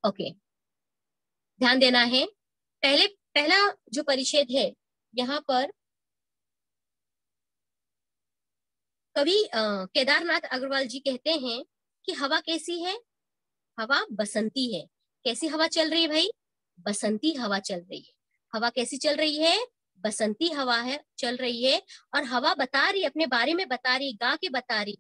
Okay, ध्यान देना है। पहला जो परिच्छेद है, यहाँ पर कवि केदारनाथ अग्रवाल जी कहते हैं कि हवा कैसी है? हवा बसंती है। कैसी हवा चल रही है भाई? बसंती हवा चल रही है। हवा कैसी चल रही है? बसंती हवा है, चल रही है। और हवा बता रही, अपने बारे में बता रही, गा के बता रही,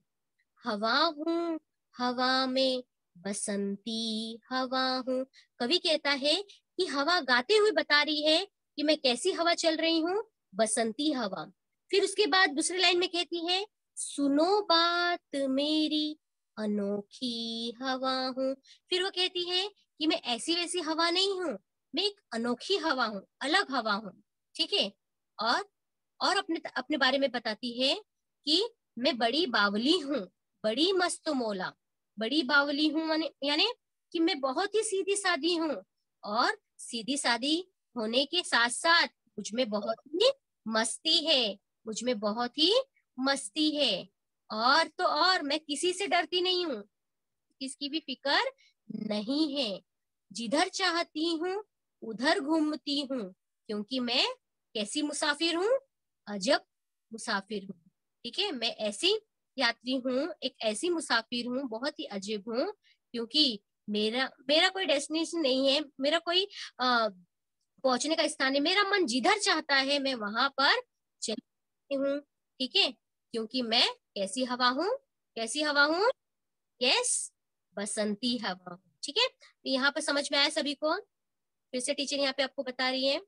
हवा हूँ हवा में बसंती हवा हूँ। कवि कहता है कि हवा गाते हुए बता रही है कि मैं कैसी हवा चल रही हूँ, बसंती हवा। फिर उसके बाद दूसरी लाइन में कहती है, सुनो बात मेरी अनोखी हवा हूँ। फिर वो कहती है कि मैं ऐसी वैसी हवा नहीं हूँ, मैं एक अनोखी हवा हूँ, अलग हवा हूँ। ठीक है। और अपने अपने बारे में बताती है कि मैं बड़ी बावली हूँ, बड़ी मस्त मौला। बड़ी बावली हूँ यानी कि मैं बहुत ही सीधी सादी हूँ, और सीधी सादी होने के साथ साथ मुझ में बहुत ही मस्ती है, मुझ में बहुत ही मस्ती है। और तो और मैं किसी से डरती नहीं हूँ, किसकी भी फिक्र नहीं है। जिधर चाहती हूँ उधर घूमती हूँ, क्योंकि मैं कैसी मुसाफिर हूँ? अजब मुसाफिर हूँ। ठीक है, मैं ऐसी यात्री हूँ, एक ऐसी मुसाफिर हूँ, बहुत ही अजीब हूँ, क्योंकि मेरा मेरा कोई डेस्टिनेशन नहीं है, मेरा कोई पहुंचने का स्थान है। मेरा मन जिधर चाहता है मैं वहां पर चलती हूँ। ठीक है, क्योंकि मैं कैसी हवा हूँ? कैसी हवा हूँ? यस, बसंती हवा हूँ। ठीक है, तो यहाँ पर समझ में आया सभी को? फिर से टीचर यहाँ पे आपको बता रही है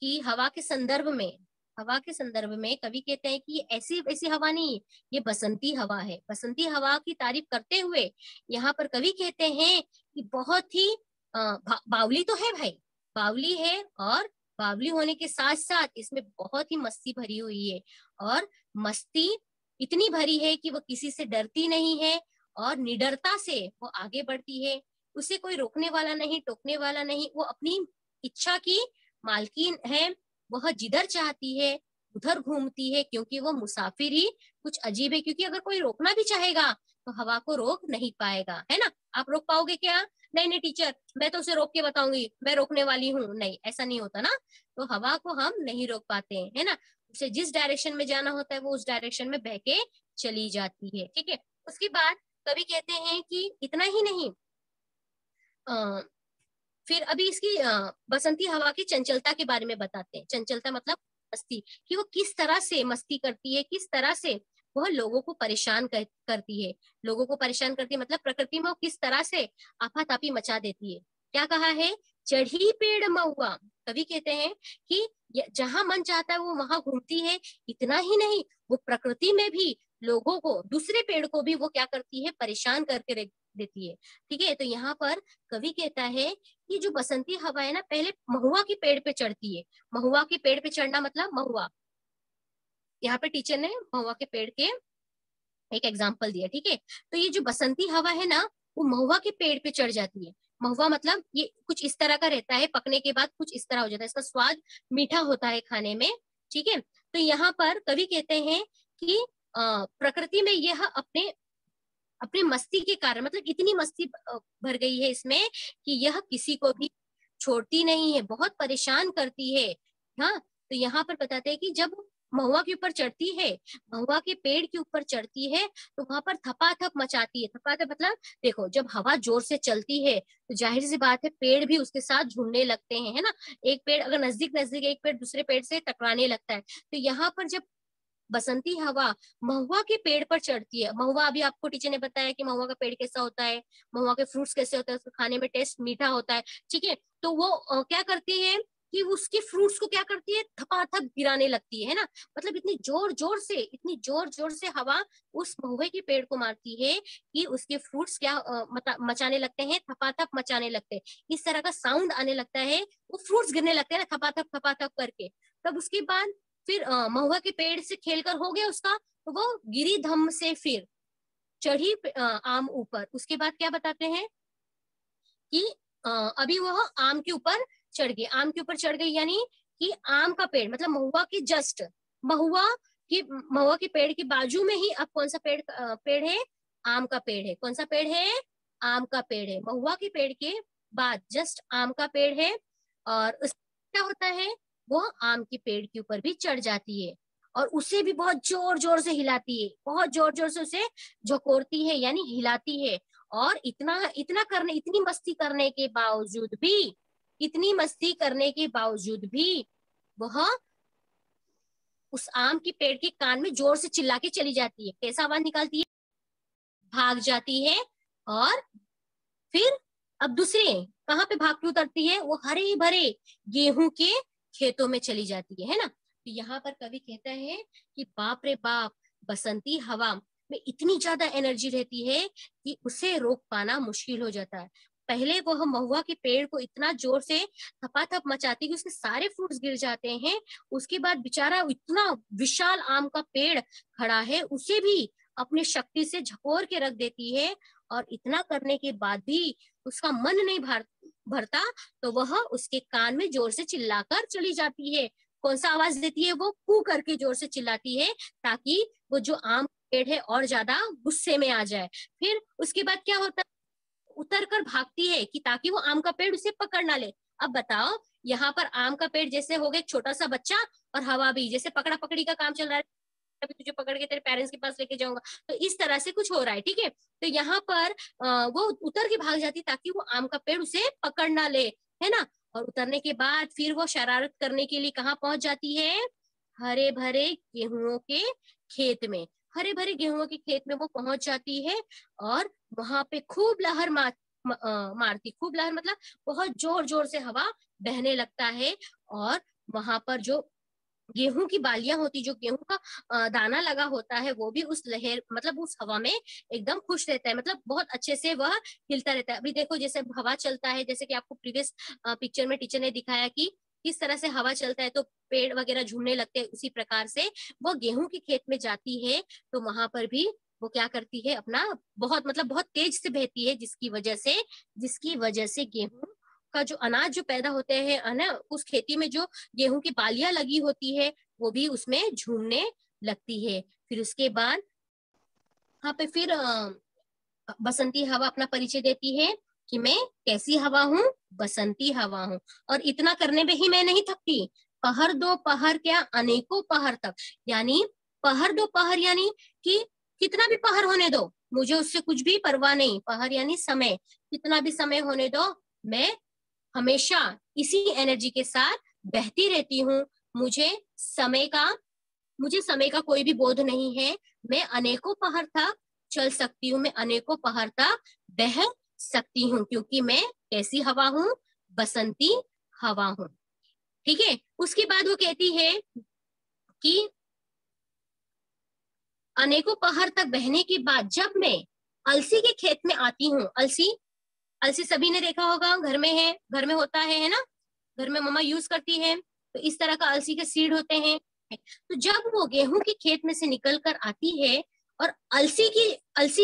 कि हवा के संदर्भ में कवि कहते हैं कि ये ऐसी वैसी हवा नहीं, ये बसंती हवा है। बसंती हवा की तारीफ करते हुए यहाँ पर कवि कहते हैं कि बहुत ही बावली तो है भाई, बावली है, और बावली होने के साथ साथ इसमें बहुत ही मस्ती भरी हुई है, और मस्ती इतनी भरी है कि वो किसी से डरती नहीं है, और निडरता से वो आगे बढ़ती है। उसे कोई रोकने वाला नहीं, टोकने वाला नहीं, वो अपनी इच्छा की मालकिन है। वह जिधर चाहती है उधर घूमती है, क्योंकि वो मुसाफिर ही कुछ अजीब है। क्योंकि अगर कोई रोकना भी चाहेगा तो हवा को रोक नहीं पाएगा, है ना? आप रोक पाओगे क्या? नहीं नहीं टीचर, मैं तो उसे रोक के बताऊंगी, मैं रोकने वाली हूँ। नहीं, ऐसा नहीं होता ना। तो हवा को हम नहीं रोक पाते हैं, है ना? उसे जिस डायरेक्शन में जाना होता है वो उस डायरेक्शन में बह के चली जाती है। ठीक है, उसके बाद कवि कहते हैं कि इतना ही नहीं, फिर अभी इसकी बसंती हवा की चंचलता के बारे में बताते हैं। चंचलता मतलब मस्ती, कि वो किस तरह से मस्ती करती है, किस तरह से वह लोगों को परेशान करती है। लोगों को परेशान करती है मतलब प्रकृति में वो किस तरह से आफातापी मचा देती है। क्या कहा है? चढ़ी पेड़ महुआ। कवि कहते हैं कि जहां मन चाहता है वो वहां घूमती है। इतना ही नहीं, वो प्रकृति में भी लोगों को, दूसरे पेड़ को भी वो क्या करती है? परेशान करके देती है। ठीक है, तो यहाँ पर कवि कहता है कि जो बसंती हवा है ना, पहले महुआ के पेड़ पे चढ़ती है। महुआ के पेड़ पे चढ़ना मतलब महुआ, यहाँ पे टीचर ने महुआ के पेड़ के एक एग्जाम्पल दिया। ठीक है, तो ये जो बसंती हवा है ना, वो महुआ के पेड़ पे चढ़ जाती है। महुआ मतलब ये कुछ इस तरह का रहता है, पकने के बाद कुछ इस तरह हो जाता है, इसका स्वाद मीठा होता है खाने में। ठीक है, तो यहाँ पर कवि कहते हैं कि प्रकृति में यह अपने अपनी मस्ती के कारण, मतलब इतनी मस्ती भर गई है इसमें कि यह किसी को भी छोड़ती नहीं है, बहुत परेशान करती है। हाँ, तो यहाँ पर बताते हैं कि जब महुआ के ऊपर चढ़ती है, महुआ के पेड़ के ऊपर चढ़ती है, तो वहां पर थपाथप मचाती है। थपाथप मतलब देखो, जब हवा जोर से चलती है तो जाहिर सी बात है पेड़ भी उसके साथ झूमने लगते हैं, है ना? एक पेड़ अगर नजदीक नजदीक, एक पेड़ दूसरे पेड़ से टकराने लगता है। तो यहाँ पर जब बसंती हवा महुआ के पेड़ पर चढ़ती है, महुआ अभी आपको टीचर ने बताया कि महुआ का पेड़ कैसा होता है, महुआ के फ्रूट्स कैसे होते हैं, उसको खाने में टेस्ट मीठा होता है। ठीक है, तो वो क्या करती है कि उसके फ्रूट्स को क्या करती है? थपाथप गिराने लगती है ना? मतलब इतनी जोर जोर से हवा उस महुए के पेड़ को मारती है कि उसके फ्रूट्स क्या मचाने लगते हैं, थपाथप मचाने लगते हैं। इस तरह का साउंड आने लगता है, वो फ्रूट्स गिरने लगते हैं ना, थपाथप थपाथप करके। तब उसके बाद फिर महुआ के पेड़ से खेलकर हो गया उसका, तो वो गिरी धम से फिर चढ़ी आम ऊपर। उसके बाद क्या बताते हैं कि अभी वह आम के ऊपर चढ़ गई। आम के ऊपर चढ़ गई यानी कि आम का पेड़, मतलब महुआ के जस्ट महुआ के पेड़ के बाजू में ही अब कौन सा पेड़ है? आम का पेड़ है। कौन सा पेड़ है? आम का पेड़ है, महुआ के पेड़ के बाद जस्ट आम का पेड़ है, और क्या होता है, वो आम के पेड़ के ऊपर भी चढ़ जाती है और उसे भी बहुत जोर जोर से हिलाती है, बहुत जोर जोर से उसे झकोरती है यानी हिलाती है। और इतना इतना करने इतनी मस्ती करने के बावजूद भी, इतनी मस्ती करने के बावजूद भी वह उस आम के पेड़ के कान में जोर से चिल्ला के चली जाती है। कैसा आवाज निकालती है, भाग जाती है। और फिर अब दूसरे कहाँ पे भाग के उतरती है, वो हरे भरे गेहूं के खेतों में चली जाती है ना। तो यहाँ पर कवि कहता है कि बाप रे बाप, बसंती हवा में इतनी ज्यादा एनर्जी रहती है कि उसे रोक पाना मुश्किल हो जाता है। पहले वो महुआ के पेड़ को इतना जोर से थपाथप मचाती है कि उसके सारे फ्रूट्स गिर जाते हैं। उसके बाद बेचारा इतना विशाल आम का पेड़ खड़ा है, उसे भी अपनी शक्ति से झकोर के रख देती है। और इतना करने के बाद भी उसका मन नहीं भरता, तो वह उसके कान में जोर से चिल्लाकर चली जाती है। कौन सा आवाज देती है, वो कू करके जोर से चिल्लाती है, ताकि वो जो आम पेड़ है और ज्यादा गुस्से में आ जाए। फिर उसके बाद क्या होता है, उतर कर भागती है कि ताकि वो आम का पेड़ उसे पकड़ ना ले। अब बताओ, यहाँ पर आम का पेड़ जैसे हो गया एक छोटा सा बच्चा, और हवा भी जैसे पकड़ा पकड़ी का काम चल रहा है, अभी तुझे पकड़ के तेरे पेरेंट्स के पास लेके जाऊंगा, तो इस तरह से कुछ हो रहा है। ठीक है, तो यहाँ पर वो उतर के भाग जाती ताकि वो आम का पेड़ उसे पकड़ ना ले, है ना। और उतरने के बाद फिर वो शरारत करने के लिए कहाँ पहुंच जाती है, हरे भरे गेहूं के खेत में। हरे भरे गेहूं के खेत में वो पहुंच जाती है और वहां पे खूब लहर मारती, खूब लहर मतलब बहुत जोर जोर से हवा बहने लगता है। और वहां पर जो गेहूं की बालियां होती, जो गेहूं का दाना लगा होता है, वो भी उस लहर मतलब उस हवा में एकदम खुश रहता है, मतलब बहुत अच्छे से वह हिलता रहता है। अभी देखो जैसे हवा चलता है, जैसे कि आपको प्रीवियस पिक्चर में टीचर ने दिखाया कि किस तरह से हवा चलता है तो पेड़ वगैरह झूमने लगते हैं, उसी प्रकार से वो गेहूं के खेत में जाती है। तो वहां पर भी वो क्या करती है, अपना बहुत मतलब बहुत तेज से बहती है, जिसकी वजह से गेहूं का जो अनाज जो पैदा होते हैं है ना, उस खेती में जो गेहूं की बालियां लगी होती है, वो भी उसमें झूमने लगती है। फिर उसके बाद यहाँ पे फिर बसंती हवा अपना परिचय देती है कि मैं कैसी हवा हूँ, बसंती हवा हूँ। और इतना करने में ही मैं नहीं थकती, पहर दो पहर क्या, अनेकों पहर तक, यानी पहर दो पहर यानी कि कितना भी पहर होने दो, मुझे उससे कुछ भी परवाह नहीं। पहर यानी समय, कितना भी समय होने दो, मैं हमेशा इसी एनर्जी के साथ बहती रहती हूँ। समय का मुझे समय का कोई भी बोध नहीं है। मैं अनेकों पहाड़ तक चल सकती हूँ, मैं अनेकों पहाड़ तक बह सकती हूँ, क्योंकि मैं कैसी हवा हूँ, बसंती हवा हूँ। ठीक है, उसके बाद वो कहती है कि अनेकों पहाड़ तक बहने के बाद जब मैं अलसी के खेत में आती हूँ, अलसी अलसी सभी ने देखा होगा, घर में है, घर में होता है ना, घर में मम्मा यूज करती है। तो इस तरह का अलसी के सीड होते हैं। तो जब वो गेहूं की खेत में से निकल कर आती है और अलसी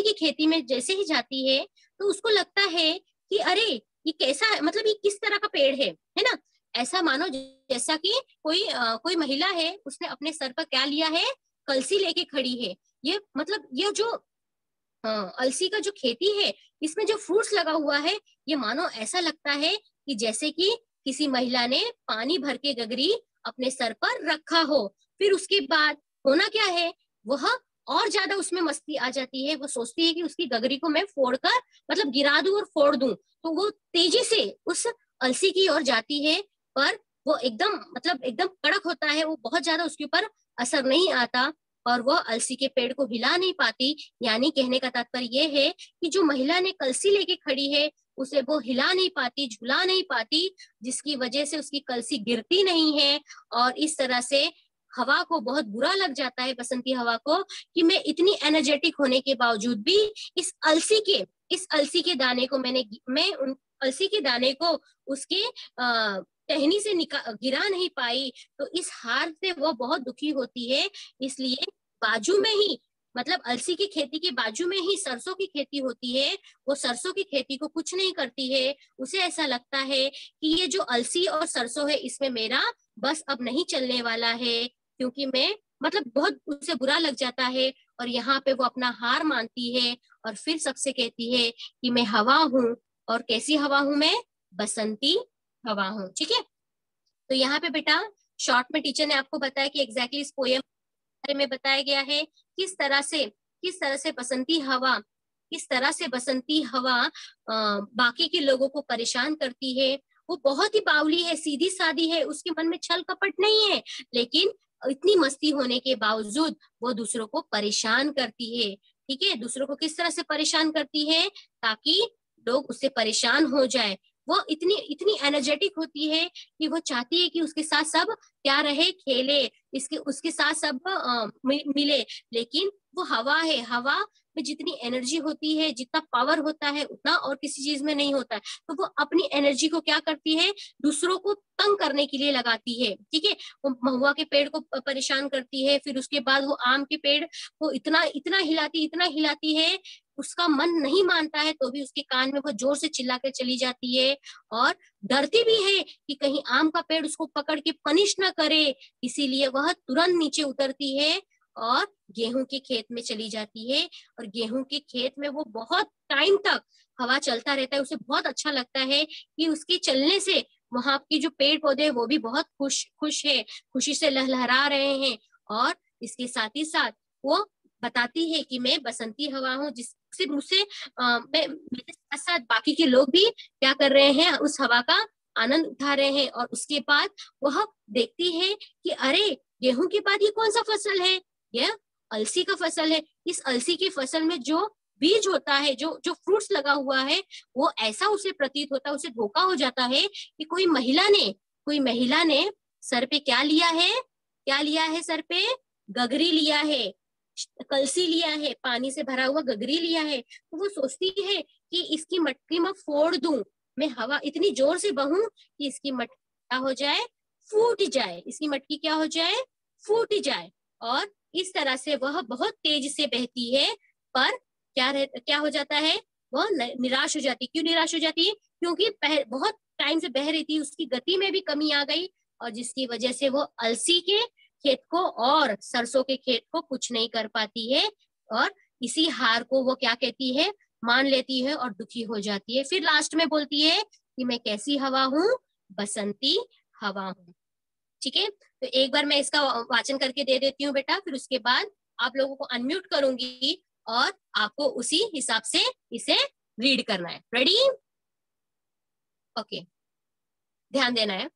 की खेती में जैसे ही जाती है, तो उसको लगता है कि अरे ये कैसा है, मतलब ये किस तरह का पेड़ है ना। ऐसा मानो जैसा कि कोई महिला है, उसने अपने सर पर क्या लिया है, कलसी लेके खड़ी है। ये मतलब ये जो अलसी का जो खेती है, इसमें जो फ्रूट्स लगा हुआ है, ये मानो ऐसा लगता है कि जैसे कि किसी महिला ने पानी भर के गगरी अपने सर पर रखा हो। फिर उसके बाद होना क्या है, वह और ज्यादा उसमें मस्ती आ जाती है। वो सोचती है कि उसकी गगरी को मैं फोड़कर मतलब गिरा दूं और फोड़ दूं। तो वो तेजी से उस अलसी की ओर जाती है, पर वो एकदम मतलब एकदम कड़क होता है, वो बहुत ज्यादा उसके ऊपर असर नहीं आता और वह अलसी के पेड़ को हिला नहीं पाती। यानी कहने का तात्पर्य ये है कि जो महिला ने कलसी लेके खड़ी है, उसे वो हिला नहीं पाती, झुला नहीं पाती, जिसकी वजह से उसकी कलसी गिरती नहीं है। और इस तरह से हवा को बहुत बुरा लग जाता है, बसंती हवा को, कि मैं इतनी एनर्जेटिक होने के बावजूद भी इस अलसी के दाने को मैं उन अलसी के दाने को उसके टहनी से गिरा नहीं पाई। तो इस हार से वो बहुत दुखी होती है। इसलिए बाजू में ही मतलब अलसी की खेती के बाजू में ही सरसों की खेती होती है। वो सरसों की खेती को कुछ नहीं करती है। उसे ऐसा लगता है कि ये जो अलसी और सरसों है, इसमें मेरा बस अब नहीं चलने वाला है, क्योंकि मैं मतलब बहुत उसे बुरा लग जाता है। और यहाँ पे वो अपना हार मानती है और फिर सबसे कहती है कि मैं हवा हूँ। और कैसी हवा हूँ मैं? बसंती हवा हूँ। ठीक है, तो यहाँ पे बेटा शॉर्ट में टीचर ने आपको बताया कि एग्जैक्टली इस पोयम बारे में बताया गया है किस तरह से बसंती हवा, किस तरह से बसंती हवा बाकी के लोगों को परेशान करती है। वो बहुत ही बावली है, सीधी सादी है, उसके मन में छल कपट नहीं है, लेकिन इतनी मस्ती होने के बावजूद वो दूसरों को परेशान करती है। ठीक है, दूसरों को किस तरह से परेशान करती है? ताकि लोग उससे परेशान हो जाए। वो इतनी इतनी एनर्जेटिक होती है कि वो चाहती है कि उसके साथ सब क्या रहे, खेले, इसके उसके साथ सब मिले। लेकिन वो हवा है, हवा में जितनी एनर्जी होती है, जितना पावर होता है, उतना और किसी चीज में नहीं होता है। तो वो अपनी एनर्जी को क्या करती है? दूसरों को तंग करने के लिए लगाती है। ठीक है, वो महुआ के पेड़ को परेशान करती है, फिर उसके बाद वो आम के पेड़ को इतना हिलाती है, उसका मन नहीं मानता है तो भी उसके कान में वो जोर से चिल्ला कर चली जाती है। और डरती भी है कि कहीं आम का पेड़ उसको पकड़ के पनिश ना करे, इसीलिए वह तुरंत नीचे उतरती है और गेहूं के खेत में चली जाती है। और गेहूं के खेत में वो बहुत टाइम तक हवा चलता रहता है, उसे बहुत अच्छा लगता है कि उसके चलने से वहां की जो पेड़ पौधे वो भी बहुत खुश है, खुशी से लहलहा रहे हैं। और इसके साथ ही साथ वो बताती है कि मैं बसंती हवा हूँ, जिससे मुझसे मेरे साथ साथ बाकी के लोग भी क्या कर रहे हैं? उस हवा का आनंद उठा रहे हैं। और उसके बाद वह देखती है कि अरे, गेहूं के बाद ये कौन सा फसल है? यह अलसी का फसल है। इस अलसी की फसल में जो बीज होता है, जो जो फ्रूट्स लगा हुआ है, वो ऐसा उसे प्रतीत होता है, उसे धोखा हो जाता है कि कोई महिला ने सर पे क्या लिया है? क्या लिया है सर पे? गगरी लिया है, कलसी लिया है, पानी से भरा हुआ गगरी लिया है। तो वो सोचती है कि इसकी मटकी मैं फोड़ दूं, मैं हवा इतनी जोर से बहूं कि इसकी मटकी क्या हो जाए? फूट जाए, इसकी मटकी क्या हो जाए? फूट जाए। और इस तरह से वह बहुत तेज से बहती है, पर क्या हो जाता है? वह निराश हो जाती। क्यों निराश हो जाती है? क्योंकि बहुत टाइम से बह रही थी, उसकी गति में भी कमी आ गई, और जिसकी वजह से वो अलसी के खेत को और सरसों के खेत को कुछ नहीं कर पाती है। और इसी हार को वो क्या कहती है? मान लेती है और दुखी हो जाती है। फिर लास्ट में बोलती है कि मैं कैसी हवा हूँ? बसंती हवा हूँ। ठीक है, तो एक बार मैं इसका वाचन करके दे देती हूँ बेटा, फिर उसके बाद आप लोगों को अनम्यूट करूंगी और आपको उसी हिसाब से इसे रीड करना है। रेडी? ओके, ध्यान देना है।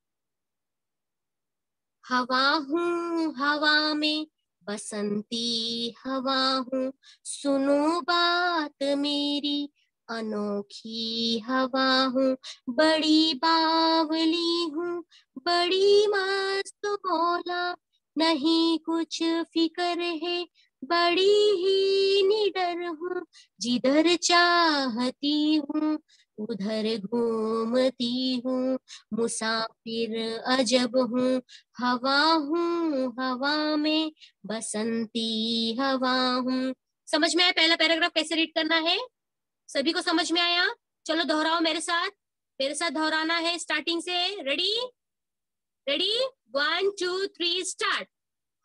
हवा हूँ हवा में, बसंती हवा हूँ, सुनो बात मेरी, अनोखी हवा हूँ, बड़ी बावली हूँ, बड़ी मस्त मौला, नहीं कुछ फिकर है, बड़ी ही निडर हूँ, जिधर चाहती हूँ उधर घूमती हूँ, मुसाफिर अजब हूँ, हवा हूँ हवा में, बसंती हवा हूँ। समझ में आया पहला पैराग्राफ कैसे रीड करना है? सभी को समझ में आया? चलो दोहराओ मेरे साथ दोहराना है स्टार्टिंग से। रेडी? रेडी? 1 2 3 स्टार्ट।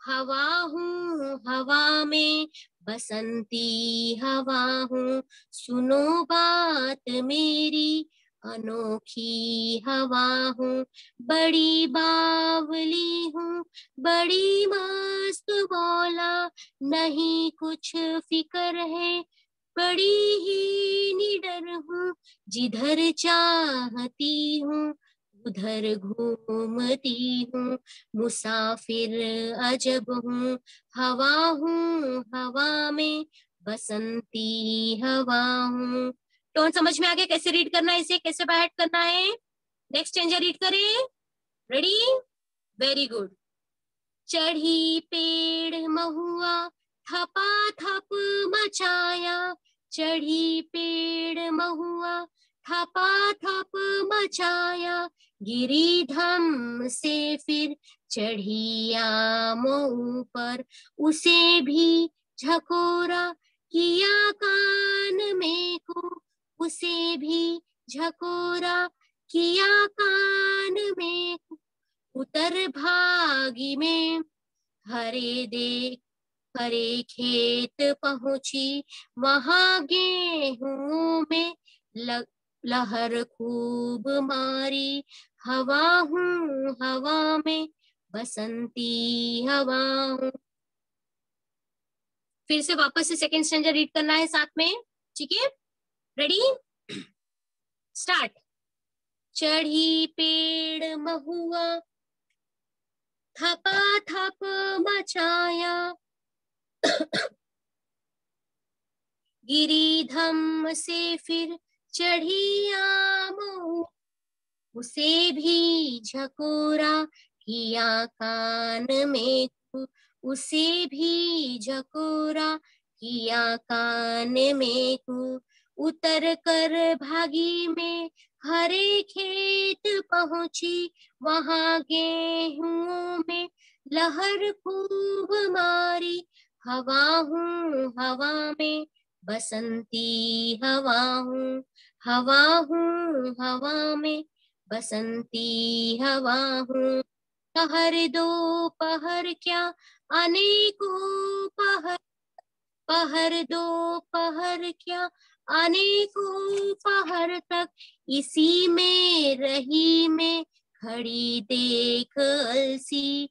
हवा हूँ हवा में, बसंती हवा हूँ, सुनो बात मेरी, अनोखी हवा हूँ, बड़ी बावली हूँ, बड़ी मस्त मौला, नहीं कुछ फिकर है, बड़ी ही निडर हूँ, जिधर चाहती हूँ उधर घूमती हूँ, मुसाफिर अजब हूँ, हवा में, बसंती हवा हूँ। टोन समझ में आ गया कैसे रीड करना है, इसे कैसे बाय करना है? नेक्स्ट स्टेंजा रीड करें। रेडी? Very good. चढ़ी पेड़ महुआ, थपा थप मचाया, चढ़ी पेड़ महुआ, थपा थप मचाया, गिरी धम से फिर चढ़ी आमों ऊपर, उसे भी झकोरा किया कान में को, उसे भी झकोरा किया कान में, उतर भागी में हरे देख हरे खेत पहुंची वहां गेहूं में लहर खूब मारी, हवा हूँ हवा में बसंती हवा हूँ। फिर से वापस से सेकेंड स्टैंडर्ड रीड करना है साथ में, ठीक है? Ready, start. चढ़ी पेड़ महुआ, थपा थप मचाया, गिरी धम से फिर चढ़ी आम, उसे भी झकोरा किया कान में, उसे भी झकोरा किया कान में को। उतर कर भागी में हरे खेत पहुंची, वहां गेहूं में लहर खूब मारी, हवा हूँ हवा में बसंती हवा हूँ, हवा हूँ हवा में बसंती हवा हूँ। पहर दो पहर क्या अनेकों पहर, पहर दो पहर क्या अनेकों पहर तक, इसी में रही में खड़ी देख अलसी,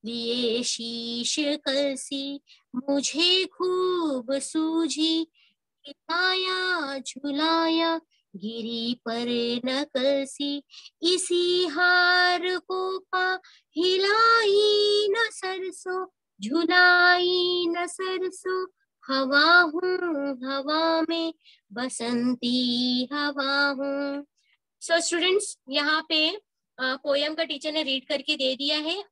लिए शीश कलसी मुझे खूब सूझी, झुलाया झुलाया गिरी पर नकलसी, इसी हार को पा हिलाई न सरसों, झुलाई न सरसों, हवा हूँ हवा में बसंती हवा हूँ। सो स्टूडेंट्स, यहाँ पे पोयम का टीचर ने रीड करके दे दिया है।